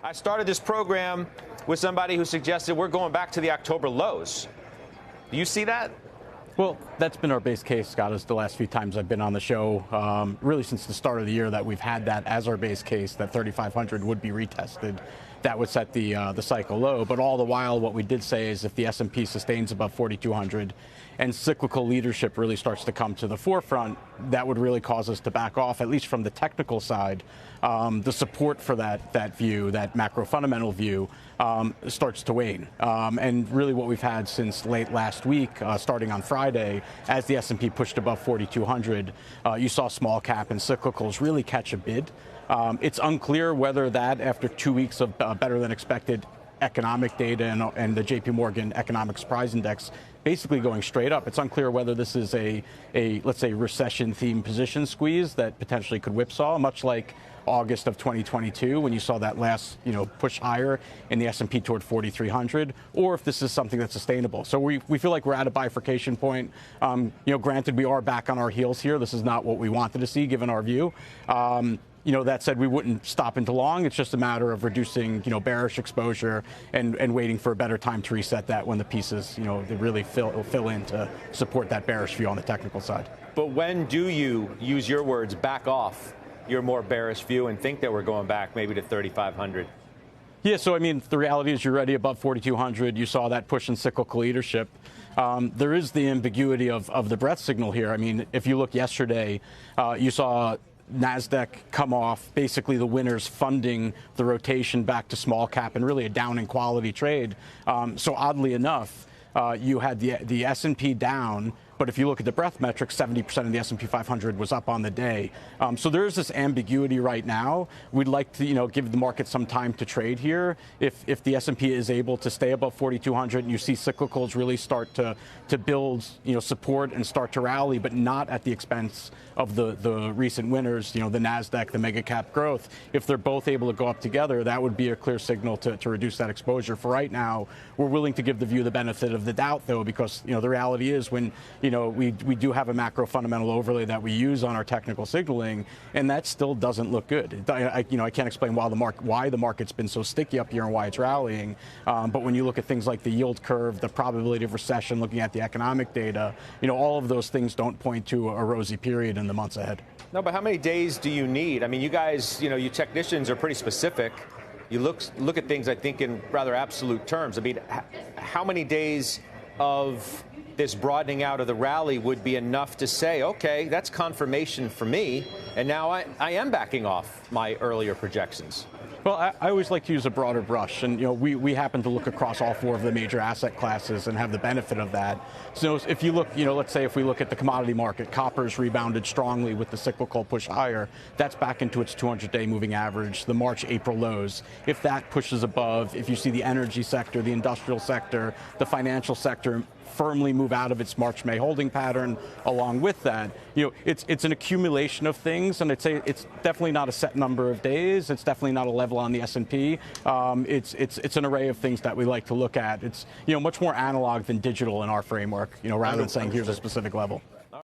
I started this program with somebody who suggested we're going back to the October lows. Do you see that? Well, that's been our base case, Scott, as the last few times I've been on the show, really since the start of the year, that we've had that as our base case, that 3,500 would be retested. That would set the cycle low. But all the while, what we did say is if the S&P sustains above 4,200 and cyclical leadership really starts to come to the forefront, that would really cause us to back off, at least from the technical side. The support for that view, that macro fundamental view, starts to wane. And really what we've had since late last week, starting on Friday, as the S&P pushed above 4,200, you saw small cap and cyclicals really catch a bid. It's unclear whether that, after 2 weeks of better than expected economic data and the JPMorgan Economic Surprise Index basically going straight up, it's unclear whether this is a let's say, recession-themed position squeeze that potentially could whipsaw, much like August of 2022 when you saw that last push higher in the S&P toward 4,300, or if this is something that's sustainable. So we feel like we're at a bifurcation point. Granted, we are back on our heels here. This is not what we wanted to see given our view. That said, we wouldn't stop into long. It's just a matter of reducing, bearish exposure and waiting for a better time to reset that when the pieces, they really fill in to support that bearish view on the technical side. But when do you, use your words, back off your more bearish view and think that we're going back maybe to 3,500? Yeah, so the reality is you're already above 4,200. You saw that push in cyclical leadership. There is the ambiguity of the breadth signal here. If you look yesterday, you saw NASDAQ come off, basically the winners funding the rotation back to small cap and really a down in quality trade. So oddly enough, you had the S&P down, but if you look at the breadth metrics, 70% of the S&P 500 was up on the day. So there is this ambiguity right now. We'd like to, give the market some time to trade here. If the S&P is able to stay above 4,200 and you see cyclicals really start to build, support and start to rally, but not at the expense of the recent winners, the NASDAQ, the mega cap growth. If they're both able to go up together, that would be a clear signal to reduce that exposure. For right now, we're willing to give the view the benefit of the doubt, though, because, the reality is when, we do have a macro fundamental overlay that we use on our technical signaling, and that still doesn't look good. I can't explain why the market's been so sticky up here and why it's rallying. But when you look at things like the yield curve, the probability of recession, looking at the economic data, all of those things don't point to a rosy period in the months ahead. No, but how many days do you need? You guys, you technicians are pretty specific. You look at things, I think, in rather absolute terms. How many days of this broadening out of the rally would be enough to say, okay, that's confirmation for me, and now I am backing off my earlier projections? Well, I always like to use a broader brush, and we happen to look across all four of the major asset classes and have the benefit of that. So if you look, let's say if we look at the commodity market, copper's rebounded strongly with the cyclical push higher. That's back into its 200-day moving average, the March-April lows. If that pushes above, if you see the energy sector, the industrial sector, the financial sector firmly move out of its March-May holding pattern along with that, it's an accumulation of things, and I'd say it's definitely not a set number of days. It's definitely not a level on the S&P. It's an array of things that we like to look at. It's much more analog than digital in our framework, rather than saying here's a specific level.